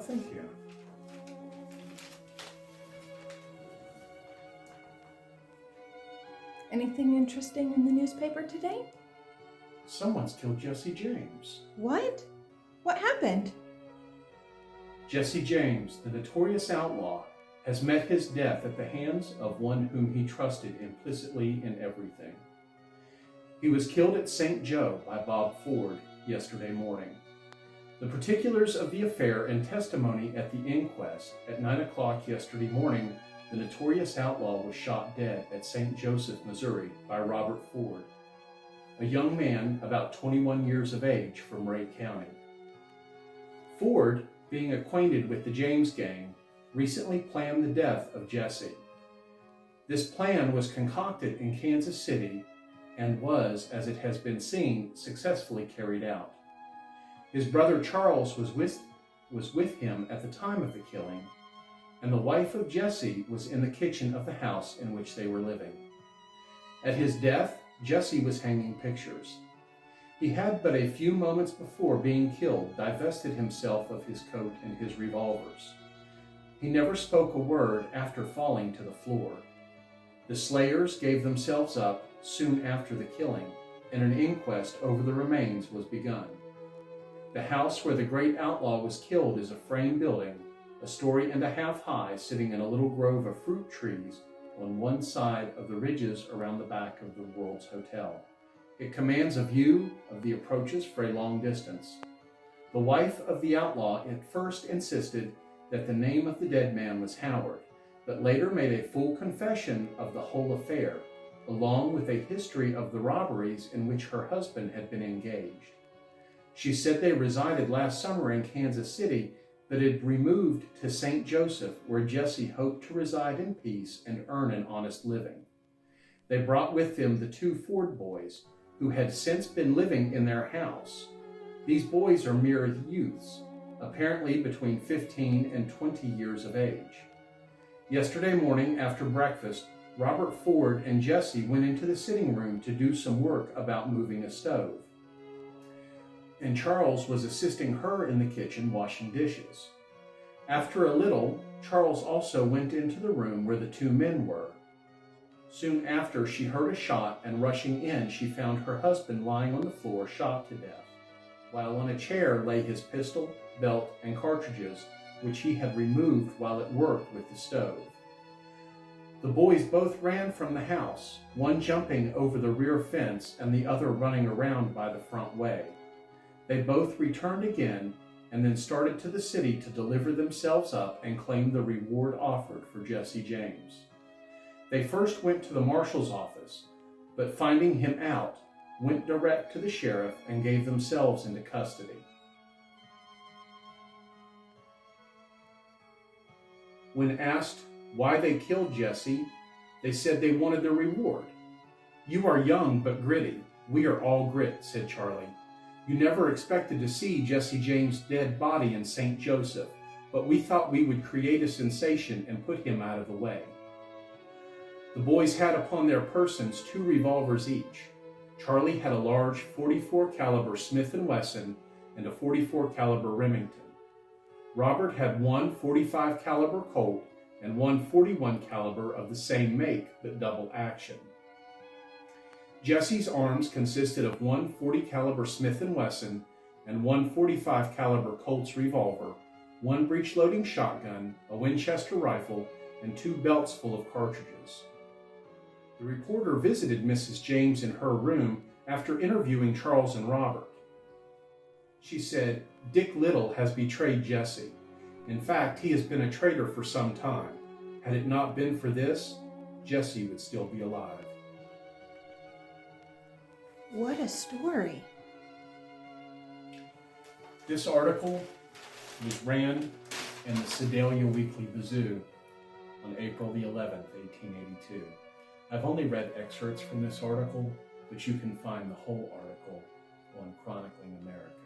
thank you. Anything interesting in the newspaper today? Someone's killed Jesse James. What? What happened? Jesse James, the notorious outlaw, has met his death at the hands of one whom he trusted implicitly in everything. He was killed at St. Joe by Bob Ford yesterday morning. The particulars of the affair and testimony at the inquest at 9 o'clock yesterday morning, the notorious outlaw was shot dead at St. Joseph, Missouri by Robert Ford, a young man about 21 years of age from Ray County. Ford, being acquainted with the James gang, recently planned the death of Jesse. This plan was concocted in Kansas City and was, as it has been seen, successfully carried out. His brother Charles was with him at the time of the killing, and the wife of Jesse was in the kitchen of the house in which they were living. At his death, Jesse was hanging pictures. He had but a few moments before being killed divested himself of his coat and his revolvers. He never spoke a word after falling to the floor. The slayers gave themselves up soon after the killing, and an inquest over the remains was begun. The house where the great outlaw was killed is a frame building, a story and a half high, sitting in a little grove of fruit trees on one side of the ridges around the back of the World's Hotel. It commands a view of the approaches for a long distance. The wife of the outlaw at first insisted that the name of the dead man was Howard, but later made a full confession of the whole affair, along with a history of the robberies in which her husband had been engaged. She said they resided last summer in Kansas City, but had removed to St. Joseph, where Jesse hoped to reside in peace and earn an honest living. They brought with them the two Ford boys, who had since been living in their house. These boys are mere youths, apparently between 15 and 20 years of age. Yesterday morning, after breakfast, Robert Ford and Jesse went into the sitting room to do some work about moving a stove, and Charles was assisting her in the kitchen washing dishes. After a little, Charles also went into the room where the two men were. Soon after, she heard a shot, and rushing in, she found her husband lying on the floor, shot to death, while on a chair lay his pistol, belt, and cartridges, which he had removed while at work with the stove. The boys both ran from the house, one jumping over the rear fence and the other running around by the front way. They both returned again and then started to the city to deliver themselves up and claim the reward offered for Jesse James. They first went to the marshal's office, but finding him out, went direct to the sheriff and gave themselves into custody. When asked why they killed Jesse, they said they wanted their reward. "You are young but gritty. We are all grit," said Charlie. "You never expected to see Jesse James' dead body in St. Joseph, but we thought we would create a sensation and put him out of the way." The boys had upon their persons 2 revolvers each. Charlie had a large .44 caliber Smith & Wesson and a .44 caliber Remington. Robert had one .45 caliber Colt and one .41 caliber of the same make but double action. Jesse's arms consisted of one .40 caliber Smith & Wesson and one .45 caliber Colt's revolver, one breech-loading shotgun, a Winchester rifle, and 2 belts full of cartridges. The reporter visited Mrs. James in her room after interviewing Charles and Robert. She said, "Dick Little has betrayed Jesse. In fact, he has been a traitor for some time. Had it not been for this, Jesse would still be alive." What a story. This article was ran in the Sedalia Weekly Bazoo on April the 11th, 1882. I've only read excerpts from this article, but you can find the whole article on Chronicling America.